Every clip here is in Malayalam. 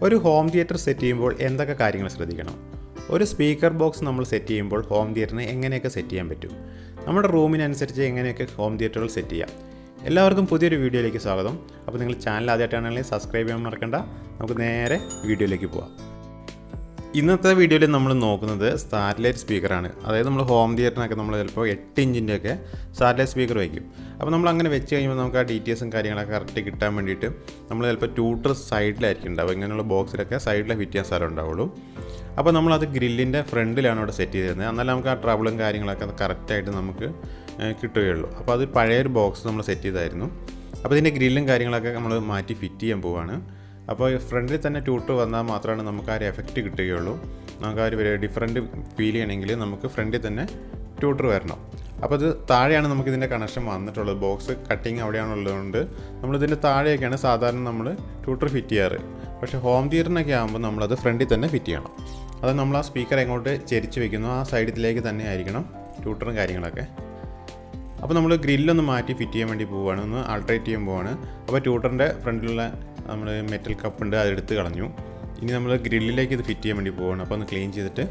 ഒരു ഹോം തിയേറ്റർ സെറ്റ് ചെയ്യുമ്പോൾ എന്തൊക്കെ കാര്യങ്ങൾ ശ്രദ്ധിക്കണം? ഒരു സ്പീക്കർ ബോക്സ് നമ്മൾ സെറ്റ് ചെയ്യുമ്പോൾ ഹോം തിയേറ്ററിനെ എങ്ങനെയൊക്കെ സെറ്റ് ചെയ്യാൻ പറ്റും? നമ്മുടെ റൂമിനനുസരിച്ച് എങ്ങനെയൊക്കെ ഹോം തിയേറ്ററുകൾ സെറ്റ് ചെയ്യാം? എല്ലാവർക്കും പുതിയൊരു വീഡിയോയിലേക്ക് സ്വാഗതം. അപ്പോൾ നിങ്ങൾ ചാനൽ ആദ്യമായിട്ടാണെങ്കിൽ സബ്സ്ക്രൈബ് ചെയ്യാൻ മറക്കണ്ട. നമുക്ക് നേരെ വീഡിയോയിലേക്ക് പോവാം. ഇന്നത്തെ വീഡിയോയിൽ നമ്മൾ നോക്കുന്നത് സാറ്റലൈറ്റ് സ്പീക്കറാണ്. അതായത് നമ്മൾ ഹോം തിയേറ്ററിനൊക്കെ നമ്മൾ ചിലപ്പോൾ 8 ഇഞ്ചിൻ്റെയൊക്കെ സാറ്റലൈറ്റ് സ്പീക്കർ വയ്ക്കും. അപ്പോൾ നമ്മൾ അങ്ങനെ വെച്ച് കഴിയുമ്പോൾ നമുക്ക് ആ ഡീറ്റെയിൽസും കാര്യങ്ങളൊക്കെ കറക്റ്റ് കിട്ടാൻ വേണ്ടിയിട്ട് നമ്മൾ ചിലപ്പോൾ ട്യൂട്ടർ സൈഡിലായിരിക്കും ഉണ്ടാവും. ഇങ്ങനെയുള്ള ബോക്സിലൊക്കെ സൈഡിലെ ഫിറ്റ് ചെയ്യാൻ സ്ഥലം ഉണ്ടാവുള്ളൂ. അപ്പോൾ നമ്മളത് ഗ്രില്ലിൻ്റെ ഫ്രണ്ടിലാണ് അവിടെ സെറ്റ് ചെയ്തിരുന്നത്. എന്നാലും നമുക്ക് ആ ട്രബിളും കാര്യങ്ങളൊക്കെ കറക്റ്റായിട്ട് നമുക്ക് കിട്ടുകയുള്ളൂ. അപ്പോൾ അത് പഴയൊരു ബോക്സ് നമ്മൾ സെറ്റ് ചെയ്തായിരുന്നു. അപ്പോൾ ഇതിൻ്റെ ഗ്രില്ലും കാര്യങ്ങളൊക്കെ നമ്മൾ മാറ്റി ഫിറ്റ് ചെയ്യാൻ പോവുകയാണ്. അപ്പോൾ ഫ്രണ്ടിൽ തന്നെ ട്യൂട്ടർ വന്നാൽ മാത്രമാണ് നമുക്ക് ആ ഒരു എഫക്റ്റ് കിട്ടുകയുള്ളൂ. നമുക്ക് ആ ഒരു ഡിഫറൻറ്റ് ഫീൽ ചെയ്യണമെങ്കിൽ നമുക്ക് ഫ്രണ്ടിൽ തന്നെ ട്യൂട്ടർ വരണം. അപ്പോൾ ഇത് താഴെയാണ് നമുക്കിതിൻ്റെ കണക്ഷൻ വന്നിട്ടുള്ളത്. ബോക്സ് കട്ടിങ് അവിടെയാണുള്ളതുകൊണ്ട് നമ്മളിതിൻ്റെ താഴെയൊക്കെയാണ് സാധാരണ നമ്മൾ ട്യൂട്ടർ ഫിറ്റ് ചെയ്യാറ്. പക്ഷേ ഹോം തിയേറ്ററിനൊക്കെ ആകുമ്പോൾ നമ്മളത് ഫ്രണ്ടിൽ തന്നെ ഫിറ്റ് ചെയ്യണം. അത് നമ്മൾ ആ സ്പീക്കർ എങ്ങോട്ട് ചെരിച്ച് വെക്കുന്നു ആ സൈഡിലേക്ക് തന്നെ ആയിരിക്കണം ട്യൂട്ടറും കാര്യങ്ങളൊക്കെ. അപ്പോൾ നമ്മൾ ഗ്രില്ലൊന്ന് മാറ്റി ഫിറ്റ് ചെയ്യാൻ വേണ്ടി പോവുകയാണ്, ഒന്ന് ആൾട്രേറ്റ് ചെയ്യാൻ പോവുകയാണ്. അപ്പോൾ ട്യൂട്ടറിൻ്റെ ഫ്രണ്ടിലുള്ള നമ്മൾ മെറ്റൽ കപ്പുണ്ട്, അതെടുത്ത് കളഞ്ഞു. ഇനി നമ്മൾ ഗ്രില്ലിലേക്ക് ഇത് ഫിറ്റ് ചെയ്യാൻ വേണ്ടി പോവുകയാണ്. അപ്പോൾ ഒന്ന് ക്ലീൻ ചെയ്തിട്ട്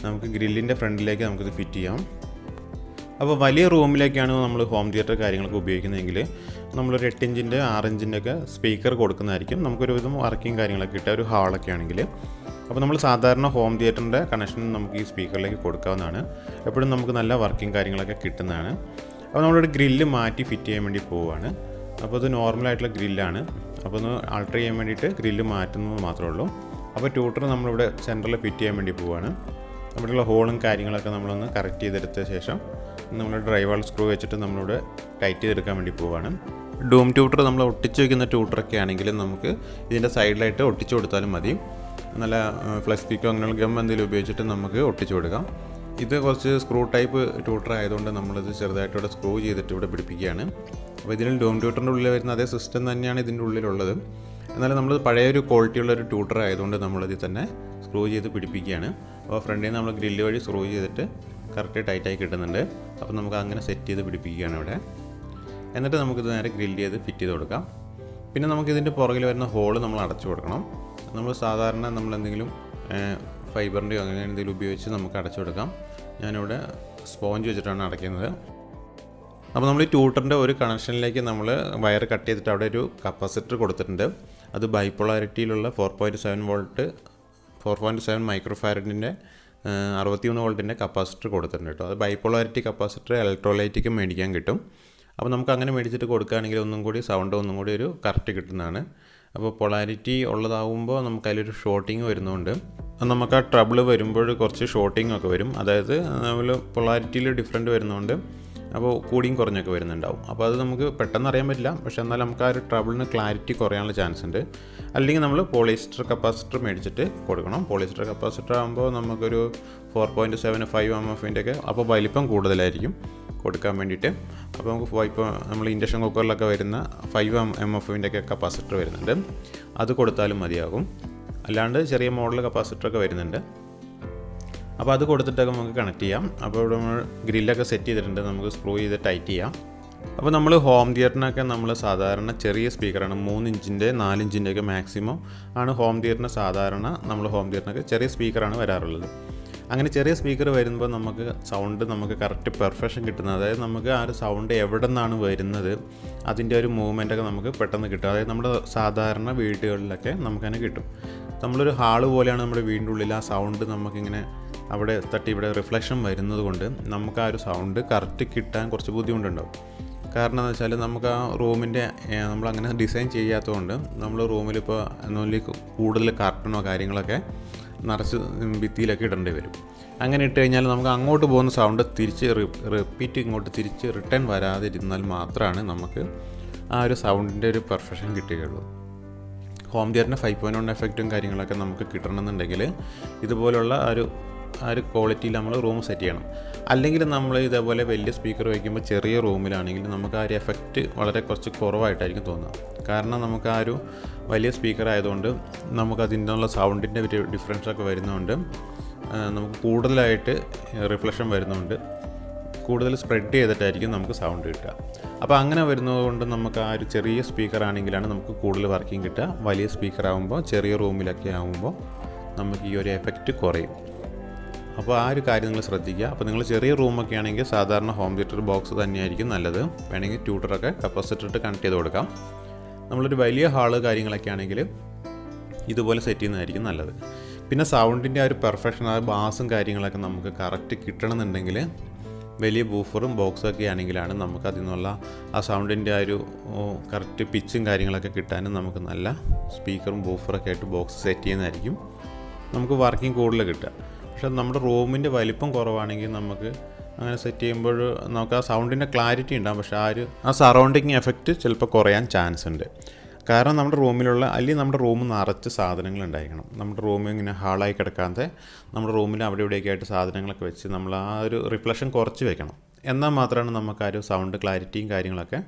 നമുക്ക് ഗ്രില്ലിൻ്റെ ഫ്രണ്ടിലേക്ക് നമുക്കിത് ഫിറ്റ് ചെയ്യാം. അപ്പോൾ വലിയ റൂമിലേക്കാണ് നമ്മൾ ഹോം തിയേറ്റർ കാര്യങ്ങളൊക്കെ ഉപയോഗിക്കുന്നതെങ്കിൽ നമ്മളൊരു 8 ഇഞ്ചിൻ്റെ 6 ഇഞ്ചിൻ്റെ ഒക്കെ സ്പീക്കർ കൊടുക്കുന്നതായിരിക്കും നമുക്കൊരു വിധം വർക്കിംഗ് കാര്യങ്ങളൊക്കെ കിട്ടുക, ഒരു ഹാളൊക്കെ ആണെങ്കിൽ. അപ്പോൾ നമ്മൾ സാധാരണ ഹോം തിയേറ്ററിൻ്റെ കണക്ഷൻ നമുക്ക് ഈ സ്പീക്കറിലേക്ക് കൊടുക്കാവുന്നതാണ്. എപ്പോഴും നമുക്ക് നല്ല വർക്കിംഗ് കാര്യങ്ങളൊക്കെ കിട്ടുന്നതാണ്. അപ്പോൾ നമ്മളൊരു ഗ്രില്ല് മാറ്റി ഫിറ്റ് ചെയ്യാൻ വേണ്ടി പോവുകയാണ്. അപ്പോൾ ഇത് നോർമലായിട്ടുള്ള ഗ്രില്ലാണ്. അപ്പോൾ ഒന്ന് ആൾട്ടർ ചെയ്യാൻ വേണ്ടിയിട്ട് ഗ്രില്ല് മാറ്റുന്നത് മാത്രമേ ഉള്ളൂ. അപ്പോൾ ട്യൂട്ടർ നമ്മളിവിടെ സെൻറ്ററിൽ ഫിറ്റ് ചെയ്യാൻ വേണ്ടി പോവുകയാണ്. അവിടെയുള്ള ഹോളും കാര്യങ്ങളൊക്കെ നമ്മളൊന്ന് കറക്റ്റ് ചെയ്തെടുത്ത ശേഷം നമ്മൾ ഡ്രൈവാൾ സ്ക്രൂ വെച്ചിട്ട് നമ്മളിവിടെ ടൈറ്റ് ചെയ്തെടുക്കാൻ വേണ്ടി പോവുകയാണ്. ഡൂം ട്യൂട്ടർ നമ്മൾ ഒട്ടിച്ച് വയ്ക്കുന്ന ട്യൂട്ടറൊക്കെ ആണെങ്കിൽ നമുക്ക് ഇതിൻ്റെ സൈഡിലായിട്ട് ഒട്ടിച്ചു കൊടുത്താലും മതി. നല്ല ഫ്ലെക്സ് പിക്കോ അങ്ങനെയുള്ള ഗം എന്തെങ്കിലും ഉപയോഗിച്ചിട്ട് നമുക്ക് ഒട്ടിച്ചു കൊടുക്കാം. ഇത് കുറച്ച് സ്ക്രൂ ടൈപ്പ് ട്യൂട്ടർ ആയതുകൊണ്ട് നമ്മളിത് ചെറുതായിട്ട് ഇവിടെ സ്ക്രൂ ചെയ്തിട്ട് ഇവിടെ പിടിപ്പിക്കുകയാണ്. അപ്പോൾ ഇതിൽ ഡൂം ട്യൂട്ടറിൻ്റെ ഉള്ളിൽ വരുന്ന അതേ സിസ്റ്റം തന്നെയാണ് ഇതിൻ്റെ ഉള്ളിലുള്ളത്. എന്നാലും നമ്മൾ പഴയൊരു ക്വാളിറ്റിയുള്ളൊരു ട്യൂട്ടർ ആയതുകൊണ്ട് നമ്മളിതിൽ തന്നെ സ്ക്രൂ ചെയ്ത് പിടിപ്പിക്കുകയാണ്. അപ്പോൾ ഫ്രണ്ടിൽ നിന്ന് നമ്മൾ ഗ്രില്ല് വഴി സ്ക്രൂ ചെയ്തിട്ട് കറക്റ്റ് ടൈറ്റായി കിട്ടുന്നുണ്ട്. അപ്പോൾ നമുക്ക് അങ്ങനെ സെറ്റ് ചെയ്ത് പിടിപ്പിക്കുകയാണ് ഇവിടെ. എന്നിട്ട് നമുക്കിത് നേരെ ഗ്രില്ല് ചെയ്ത് ഫിറ്റ് ചെയ്ത് കൊടുക്കാം. പിന്നെ നമുക്കിതിൻ്റെ പുറകിൽ വരുന്ന ഹോള് നമ്മൾ അടച്ചു കൊടുക്കണം. നമ്മൾ സാധാരണ നമ്മളെന്തെങ്കിലും ഫൈബറിൻ്റെയോ അങ്ങനെ എന്തെങ്കിലും ഉപയോഗിച്ച് നമുക്ക് അടച്ചു കൊടുക്കാം. ഞാനിവിടെ സ്പോഞ്ച് വെച്ചിട്ടാണ് അടയ്ക്കുന്നത്. അപ്പോൾ നമ്മൾ ഈ ട്യൂട്ടറിൻ്റെ ഒരു കണക്ഷനിലേക്ക് നമ്മൾ വയർ കട്ട് ചെയ്തിട്ട് അവിടെ ഒരു കപ്പാസിറ്റർ കൊടുത്തിട്ടുണ്ട്. അത് ബൈപോളാരിറ്റിയിലുള്ള 4.7 വോൾട്ട് 4.7 മൈക്രോഫാരഡിൻ്റെ 63 വോൾട്ടിൻ്റെ കപ്പാസിറ്റർ കൊടുത്തിട്ടുണ്ട് കേട്ടോ. അത് ബൈപോളാരിറ്റി കപ്പാസിറ്റർ ഇലക്ട്രോലൈറ്റിക്ക് മേടിക്കാൻ കിട്ടും. അപ്പോൾ നമുക്ക് അങ്ങനെ മേടിച്ചിട്ട് കൊടുക്കുകയാണെങ്കിൽ ഒന്നും കൂടി സൗണ്ട് ഒന്നും കൂടി ഒരു കറക്റ്റ് കിട്ടുന്നതാണ്. അപ്പോൾ പൊളാരിറ്റി ഉള്ളതാവുമ്പോൾ നമുക്ക് അതിലൊരു ഷോർട്ടിങ് വരുന്നുണ്ട്. നമുക്ക് ആ ട്രബിൾ വരുമ്പോൾ കുറച്ച് ഷോർട്ടിങ് ഒക്കെ വരും. അതായത് നമ്മൾ പൊളാരിറ്റിയിൽ ഡിഫറൻറ്റ് വരുന്നതുകൊണ്ട് അപ്പോൾ കൂടിയും കുറഞ്ഞൊക്കെ വരുന്നുണ്ടാവും. അപ്പോൾ അത് നമുക്ക് പെട്ടെന്ന് അറിയാൻ പറ്റില്ല. പക്ഷേ എന്നാൽ നമുക്ക് ആ ഒരു ട്രബിളിന് ക്ലാരിറ്റി കുറയാനുള്ള ചാൻസ് ഉണ്ട്. അല്ലെങ്കിൽ നമ്മൾ പോളിസ്റ്റർ കപ്പാസിറ്റർ മേടിച്ചിട്ട് കൊടുക്കണം. പോളിസ്റ്റർ കപ്പാസിറ്റർ ആകുമ്പോൾ നമുക്കൊരു 4.75 mm ഒക്കെ അപ്പോൾ വലിപ്പം കൂടുതലായിരിക്കും കൊടുക്കാൻ വേണ്ടിയിട്ട്. അപ്പോൾ നമുക്ക് ഇപ്പോൾ നമ്മൾ ഇൻഡക്ഷൻ കുക്കറിലൊക്കെ വരുന്ന 5 mm ഒക്കെ കപ്പാസിറ്റർ വരുന്നുണ്ട്. അത് കൊടുത്താലും മതിയാകും. അല്ലാണ്ട് ചെറിയ മോഡൽ കപ്പാസിറ്ററൊക്കെ വരുന്നുണ്ട്. അപ്പോൾ അത് കൊടുത്തിട്ടൊക്കെ നമുക്ക് കണക്ട് ചെയ്യാം. അപ്പോൾ ഇവിടെ നമ്മൾ ഗ്രില്ലൊക്കെ സെറ്റ് ചെയ്തിട്ടുണ്ട്. നമുക്ക് സ്ക്രൂ ചെയ്ത് ടൈറ്റ് ചെയ്യാം. അപ്പോൾ നമ്മൾ ഹോം തിയേറ്ററിനൊക്കെ നമ്മൾ സാധാരണ ചെറിയ സ്പീക്കറാണ്, 3 ഇഞ്ചിൻ്റെ 4 ഇഞ്ചിൻ്റെ ഒക്കെ മാക്സിമം ആണ് ഹോം തിയേറ്ററിന് സാധാരണ നമ്മൾ ഹോം തിയേറ്ററിനൊക്കെ ചെറിയ സ്പീക്കറാണ് വരാറുള്ളത്. അങ്ങനെ ചെറിയ സ്പീക്കർ വരുമ്പോൾ നമുക്ക് സൗണ്ട് നമുക്ക് കറക്റ്റ് പെർഫെക്ഷൻ കിട്ടുന്നത്, അതായത് നമുക്ക് ആ ഒരു സൗണ്ട് എവിടെ നിന്നാണ് വരുന്നത് അതിൻ്റെ ഒരു മൂവ്മെൻറ്റൊക്കെ നമുക്ക് പെട്ടെന്ന് കിട്ടും. അതായത് നമ്മുടെ സാധാരണ വീടുകളിലൊക്കെ നമുക്കതിനെ കിട്ടും. നമ്മളൊരു ഹാള് പോലെയാണ് നമ്മുടെ വീടിൻ്റെ ഉള്ളിൽ. ആ സൗണ്ട് നമുക്കിങ്ങനെ അവിടെ തട്ടി ഇവിടെ റിഫ്ലക്ഷൻ വരുന്നത് കൊണ്ട് നമുക്ക് ആ ഒരു സൗണ്ട് കറക്റ്റ് കിട്ടാൻ കുറച്ച് ബുദ്ധിമുട്ടുണ്ടാവും. കാരണം എന്ന് വെച്ചാൽ നമുക്ക് ആ റൂമിൻ്റെ നമ്മളങ്ങനെ ഡിസൈൻ ചെയ്യാത്തതുകൊണ്ട് നമ്മൾ റൂമിലിപ്പോൾ ഒന്നുമില്ല കൂടുതൽ കർട്ടനോ കാര്യങ്ങളൊക്കെ നിറച്ച് ഭിത്തിയിലൊക്കെ ഇടേണ്ടി വരും. അങ്ങനെ ഇട്ട് കഴിഞ്ഞാൽ നമുക്ക് അങ്ങോട്ട് പോകുന്ന സൗണ്ട് തിരിച്ച് റിപ്പീറ്റ് ഇങ്ങോട്ട് തിരിച്ച് റിട്ടേൺ വരാതിരുന്നാൽ മാത്രമാണ് നമുക്ക് ആ ഒരു സൗണ്ടിൻ്റെ ഒരു പെർഫെക്ഷൻ കിട്ടുകയുള്ളൂ. ഹോം തിയേറ്ററിൻ്റെ 5.1 എഫക്റ്റും കാര്യങ്ങളൊക്കെ നമുക്ക് കിട്ടണമെന്നുണ്ടെങ്കിൽ ഇതുപോലുള്ള ആ ഒരു ക്വാളിറ്റിയിൽ നമ്മൾ റൂം സെറ്റ് ചെയ്യണം. അല്ലെങ്കിൽ നമ്മൾ ഇതേപോലെ വലിയ സ്പീക്കർ വയ്ക്കുമ്പോൾ ചെറിയ റൂമിലാണെങ്കിൽ നമുക്ക് ആ ഒരു എഫക്റ്റ് വളരെ കുറച്ച് കുറവായിട്ടായിരിക്കും തോന്നുക. കാരണം നമുക്ക് ആ ഒരു വലിയ സ്പീക്കർ ആയതുകൊണ്ട് നമുക്കതിനുള്ള സൗണ്ടിൻ്റെ ഒരു ഡിഫറൻസൊക്കെ വരുന്നതുകൊണ്ട് നമുക്ക് കൂടുതലായിട്ട് റിഫ്ലക്ഷൻ വരുന്നുണ്ട്. കൂടുതൽ സ്പ്രെഡ് ചെയ്തിട്ടായിരിക്കും നമുക്ക് സൗണ്ട് കിട്ടുക. അപ്പോൾ അങ്ങനെ വരുന്നതുകൊണ്ട് നമുക്ക് ആ ഒരു ചെറിയ സ്പീക്കർ ആണെങ്കിലാണ് നമുക്ക് കൂടുതൽ വർക്കിംഗ് കിട്ടുക. വലിയ സ്പീക്കർ ആകുമ്പോൾ ചെറിയ റൂമിലൊക്കെ ആകുമ്പോൾ നമുക്ക് ഈ ഒരു എഫക്റ്റ് കുറയും. അപ്പോൾ ആ ഒരു കാര്യം നിങ്ങൾ ശ്രദ്ധിക്കുക. അപ്പോൾ നിങ്ങൾ ചെറിയ റൂമൊക്കെ ആണെങ്കിൽ സാധാരണ ഹോം തിയേറ്റർ ബോക്സ് തന്നെയായിരിക്കും നല്ലത്. വേണമെങ്കിൽ ട്യൂട്ടറൊക്കെ കപ്പാസിറ്റർ ഇട്ട് കണക്ട് ചെയ്ത് കൊടുക്കാം. നമ്മളൊരു വലിയ ഹാള് കാര്യങ്ങളൊക്കെ ആണെങ്കിൽ ഇതുപോലെ സെറ്റ് ചെയ്യുന്നതായിരിക്കും നല്ലത്. പിന്നെ സൗണ്ടിൻ്റെ ആ ഒരു പെർഫെക്ഷൻ, ആ ബാസും കാര്യങ്ങളൊക്കെ നമുക്ക് കറക്റ്റ് കിട്ടണമെന്നുണ്ടെങ്കിൽ വലിയ ബൂഫറും ബോക്സും ഒക്കെ ആണെങ്കിലാണ് നമുക്ക് അതിൽ നിന്നുള്ള ആ സൗണ്ടിൻ്റെ ആ ഒരു കറക്റ്റ് പിച്ചും കാര്യങ്ങളൊക്കെ കിട്ടാനും നമുക്ക് നല്ല സ്പീക്കറും ബൂഫറൊക്കെ ആയിട്ട് ബോക്സ് സെറ്റ് ചെയ്യുന്നതായിരിക്കും നമുക്ക് വർക്കിംഗ് കൂടുതൽ കിട്ടുക. പക്ഷേ നമ്മുടെ റൂമിൻ്റെ വലിപ്പം കുറവാണെങ്കിൽ നമുക്ക് അങ്ങനെ സെറ്റ് ചെയ്യുമ്പോൾ നമുക്ക് ആ സൗണ്ടിൻ്റെ ക്ലാരിറ്റി ഉണ്ടാകും. പക്ഷേ ആ സറൗണ്ടിങ് എഫക്റ്റ് ചിലപ്പോൾ കുറയാൻ ചാൻസ് ഉണ്ട്. കാരണം നമ്മുടെ റൂമിലുള്ള അല്ലെങ്കിൽ നമ്മുടെ റൂം നിറച്ച് സാധനങ്ങൾ ഉണ്ടായിരിക്കണം. നമ്മുടെ റൂം ഇങ്ങനെ ഹാളായി കിടക്കാതെ നമ്മുടെ റൂമിൽ അവിടെ ഇവിടെയൊക്കെ ആയിട്ട് സാധനങ്ങളൊക്കെ വെച്ച് നമ്മൾ ആ ഒരു റിഫ്ലക്ഷൻ കുറച്ച് വെക്കണം. എന്നാൽ മാത്രമാണ് നമുക്ക് ആ ഒരു സൗണ്ട് ക്ലാരിറ്റിയും കാര്യങ്ങളൊക്കെ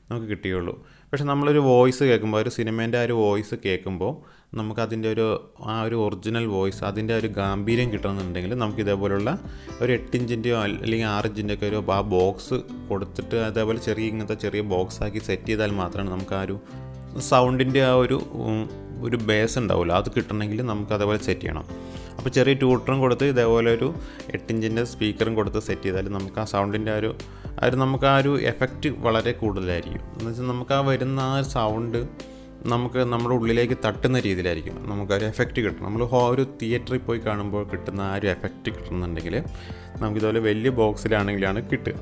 നമുക്ക് കിട്ടുകയുള്ളൂ. പക്ഷേ നമ്മളൊരു വോയിസ് കേൾക്കുമ്പോൾ, ഒരു സിനിമേൻ്റെ ആ ഒരു വോയിസ് കേൾക്കുമ്പോൾ നമുക്കതിൻ്റെ ആ ഒരു ഒറിജിനൽ വോയിസ്, അതിൻ്റെ ഒരു ഗാംഭീര്യം കിട്ടണമെന്നുണ്ടെങ്കിൽ നമുക്ക് ഇതേപോലുള്ള ഒരു 8 ഇഞ്ചിൻ്റെയോ അല്ലെങ്കിൽ 6 ഇഞ്ചിൻ്റെ ഒക്കെ ഒരു ആ ബോക്സ് കൊടുത്തിട്ട് അതേപോലെ ഇങ്ങനത്തെ ചെറിയ ബോക്സാക്കി സെറ്റ് ചെയ്താൽ മാത്രമാണ് നമുക്ക് ആ ഒരു സൗണ്ടിൻ്റെ ആ ഒരു ബേസ് ഉണ്ടാവില്ല, അത് കിട്ടണമെങ്കിൽ നമുക്ക് അതേപോലെ സെറ്റ് ചെയ്യണം. അപ്പോൾ ചെറിയ ട്യൂട്ടറും കൊടുത്ത് ഇതേപോലെ ഒരു 8 ഇഞ്ചിൻ്റെ സ്പീക്കറും കൊടുത്ത് സെറ്റ് ചെയ്താൽ നമുക്ക് ആ സൗണ്ടിൻ്റെ നമുക്ക് ആ ഒരു എഫക്റ്റ് വളരെ കൂടുതലായിരിക്കും. എന്ന് വെച്ചാൽ നമുക്ക് ആ വരുന്ന ആ സൗണ്ട് നമുക്ക് നമ്മുടെ ഉള്ളിലേക്ക് തട്ടുന്ന രീതിയിലായിരിക്കും നമുക്കൊരു എഫക്റ്റ് കിട്ടും. നമ്മൾ ഒരു തിയേറ്ററിൽ പോയി കാണുമ്പോൾ കിട്ടുന്ന ആ ഒരു എഫക്റ്റ് കിട്ടുന്നുണ്ടെങ്കിൽ നമുക്കിതുപോലെ വലിയ ബോക്സിലാണെങ്കിലാണ് കിട്ടുക.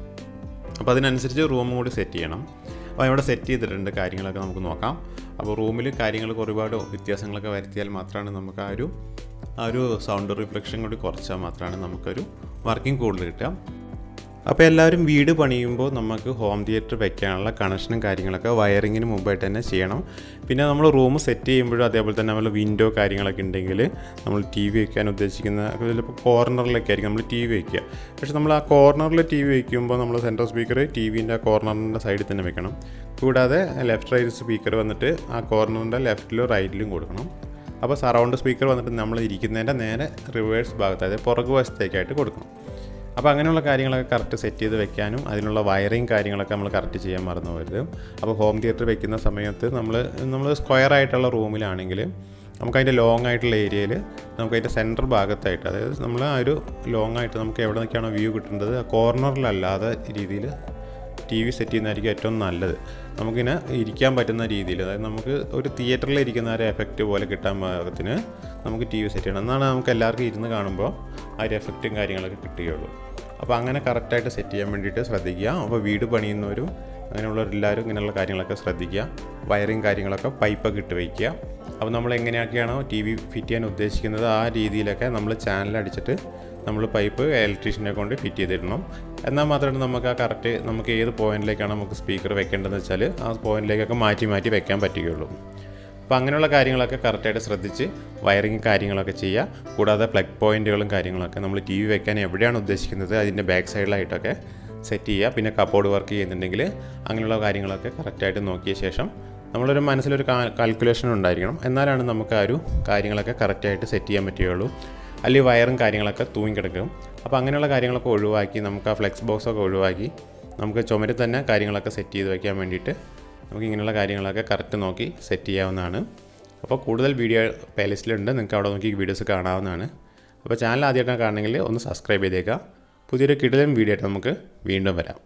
അപ്പോൾ അതിനനുസരിച്ച് റൂമും കൂടി സെറ്റ് ചെയ്യണം. അപ്പോൾ ഇവിടെ സെറ്റ് ചെയ്തിട്ടുണ്ട്, കാര്യങ്ങളൊക്കെ നമുക്ക് നോക്കാം. അപ്പോൾ റൂമിൽ കാര്യങ്ങൾക്ക് ഒരുപാട് വ്യത്യാസങ്ങളൊക്കെ വരുത്തിയാൽ മാത്രമാണ് നമുക്ക് ആ ഒരു സൗണ്ട് റിഫ്ലക്ഷൻ കൂടി കുറച്ചാൽ മാത്രമാണ് നമുക്കൊരു വർക്കിംഗ് കൂടുതൽ കിട്ടുക. അപ്പോൾ എല്ലാവരും വീട് പണിയുമ്പോൾ നമുക്ക് ഹോം തിയേറ്റർ വെക്കാനുള്ള കണക്ഷനും കാര്യങ്ങളൊക്കെ വയറിങ്ങിന് മുമ്പായിട്ട് തന്നെ ചെയ്യണം. പിന്നെ നമ്മൾ റൂം സെറ്റ് ചെയ്യുമ്പോഴും അതേപോലെ തന്നെ നമ്മൾ വിൻഡോ കാര്യങ്ങളൊക്കെ ഉണ്ടെങ്കിൽ നമ്മൾ ടി വി വയ്ക്കാൻ ഉദ്ദേശിക്കുന്ന ചിലപ്പോൾ കോർണറിലൊക്കെ ആയിരിക്കും നമ്മൾ ടി വി വയ്ക്കുക. പക്ഷേ നമ്മൾ ആ കോർണറിൽ ടി വി വയ്ക്കുമ്പോൾ നമ്മൾ സെൻട്രൽ സ്പീക്കർ ടി വിൻ്റെ ആ കോർണറിൻ്റെ സൈഡിൽ തന്നെ വെക്കണം. കൂടാതെ ലെഫ്റ്റ് റൈറ്റ് സ്പീക്കർ വന്നിട്ട് ആ കോർണറിൻ്റെ ലെഫ്റ്റിലും റൈറ്റിലും കൊടുക്കണം. അപ്പോൾ സറൗണ്ട് സ്പീക്കർ വന്നിട്ട് നമ്മൾ ഇരിക്കുന്നതിൻ്റെ നേരെ റിവേഴ്സ് ഭാഗത്ത്, അതായത് പുറകു വശത്തേക്കായിട്ട് കൊടുക്കണം. അപ്പോൾ അങ്ങനെയുള്ള കാര്യങ്ങളൊക്കെ കറക്റ്റ് സെറ്റ് ചെയ്ത് വെക്കാനും അതിനുള്ള വയറിങ് കാര്യങ്ങളൊക്കെ നമ്മൾ കറക്റ്റ് ചെയ്യാൻ മറന്നു പോകരുത്. അപ്പോൾ ഹോം തിയേറ്റർ വെക്കുന്ന സമയത്ത് നമ്മൾ സ്ക്വയർ ആയിട്ടുള്ള റൂമിലാണെങ്കിൽ നമുക്കതിൻ്റെ ലോങ് ആയിട്ടുള്ള ഏരിയയിൽ നമുക്കതിൻ്റെ സെൻറ്റർ ഭാഗത്തായിട്ട്, അതായത് നമ്മൾ ആ ഒരു ലോങ് ആയിട്ട് നമുക്ക് എവിടെ നിന്നൊക്കെയാണോ വ്യൂ കിട്ടേണ്ടത് ആ കോർണറിലല്ലാതെ രീതിയിൽ ടി വി സെറ്റ് ചെയ്യുന്നതായിരിക്കും ഏറ്റവും നല്ലത്. നമുക്കിങ്ങനെ ഇരിക്കാൻ പറ്റുന്ന രീതിയിൽ, അതായത് നമുക്ക് ഒരു തിയേറ്ററിൽ ഇരിക്കുന്ന ഒരു എഫക്റ്റ് പോലെ കിട്ടാൻ പാകത്തിന് നമുക്ക് ടി വി സെറ്റ് ചെയ്യണം. എന്നാണ് നമുക്ക് എല്ലാവർക്കും ഇരുന്ന് കാണുമ്പോൾ ആ ഒരു എഫക്റ്റും കാര്യങ്ങളൊക്കെ കിട്ടുകയുള്ളൂ. അപ്പോൾ അങ്ങനെ കറക്റ്റായിട്ട് സെറ്റ് ചെയ്യാൻ വേണ്ടിയിട്ട് ശ്രദ്ധിക്കുക. അപ്പോൾ വീട് പണിയുന്നവരും അങ്ങനെയുള്ളവരെല്ലാവരും ഇങ്ങനെയുള്ള കാര്യങ്ങളൊക്കെ ശ്രദ്ധിക്കുക. വയറിങ് കാര്യങ്ങളൊക്കെ പൈപ്പൊക്കെ ഇട്ട് വയ്ക്കുക. അപ്പോൾ നമ്മൾ എങ്ങനെയൊക്കെയാണോ ടി വി ഫിറ്റ് ചെയ്യാൻ ഉദ്ദേശിക്കുന്നത് ആ രീതിയിലൊക്കെ നമ്മൾ ചാനലടിച്ചിട്ട് നമ്മൾ പൈപ്പ് ഇലക്ട്രീഷ്യനെ കൊണ്ട് ഫിറ്റ് ചെയ്തിടണം. എന്നാൽ മാത്രമേ നമുക്ക് ഏത് പോയിന്റിലേക്കാണ് നമുക്ക് സ്പീക്കർ വെക്കേണ്ടതെന്ന് വെച്ചാൽ ആ പോയിന്റിലേക്കൊക്കെ മാറ്റി വെക്കാൻ പറ്റുകയുള്ളൂ. അപ്പോൾ അങ്ങനെയുള്ള കാര്യങ്ങളൊക്കെ കറക്റ്റായിട്ട് ശ്രദ്ധിച്ച് വയറിങ് കാര്യങ്ങളൊക്കെ ചെയ്യുക. കൂടാതെ പ്ലഗ് പോയിൻറ്റുകളും കാര്യങ്ങളൊക്കെ നമ്മൾ ടി വി വെക്കാൻ എവിടെയാണ് ഉദ്ദേശിക്കുന്നത് അതിൻ്റെ ബാക്ക് സൈഡിലായിട്ടൊക്കെ സെറ്റ് ചെയ്യുക. പിന്നെ കബോർഡ് വർക്ക് ചെയ്യുന്നുണ്ടെങ്കിൽ അങ്ങനെയുള്ള കാര്യങ്ങളൊക്കെ കറക്റ്റായിട്ട് നോക്കിയ ശേഷം നമ്മളൊരു മനസ്സിലൊരു കാൽക്കുലേഷൻ ഉണ്ടായിരിക്കണം. എന്നാലാണ് നമുക്ക് ആ ഒരു കാര്യങ്ങളൊക്കെ കറക്റ്റായിട്ട് സെറ്റ് ചെയ്യാൻ പറ്റുകയുള്ളൂ. അല്ലെങ്കിൽ വയറും കാര്യങ്ങളൊക്കെ തൂങ്ങിക്കിടക്കും. അപ്പോൾ അങ്ങനെയുള്ള കാര്യങ്ങളൊക്കെ ഒഴിവാക്കി നമുക്ക് ആ ഫ്ലെക്സ് ബോക്സൊക്കെ ഒഴിവാക്കി നമുക്ക് ചുമരിൽ തന്നെ കാര്യങ്ങളൊക്കെ സെറ്റ് ചെയ്ത് വയ്ക്കാൻ വേണ്ടിയിട്ട് നമുക്ക് ഇങ്ങനെയുള്ള കാര്യങ്ങളൊക്കെ കറക്റ്റ് നോക്കി സെറ്റ് ചെയ്യാവുന്നതാണ്. അപ്പോൾ കൂടുതൽ വീഡിയോ പ്ലേലിസ്റ്റിലുണ്ട്, നിങ്ങൾക്ക് അവിടെ നോക്കി വീഡിയോസ് കാണാവുന്നതാണ്. അപ്പോൾ ചാനൽ ആദ്യമായിട്ടാണ് കാണണമെങ്കിൽ ഒന്ന് സബ്സ്ക്രൈബ് ചെയ്തേക്കുക. പുതിയൊരു കിടിലൻ വീഡിയോ ആയിട്ട് നമുക്ക് വീണ്ടും വരാം.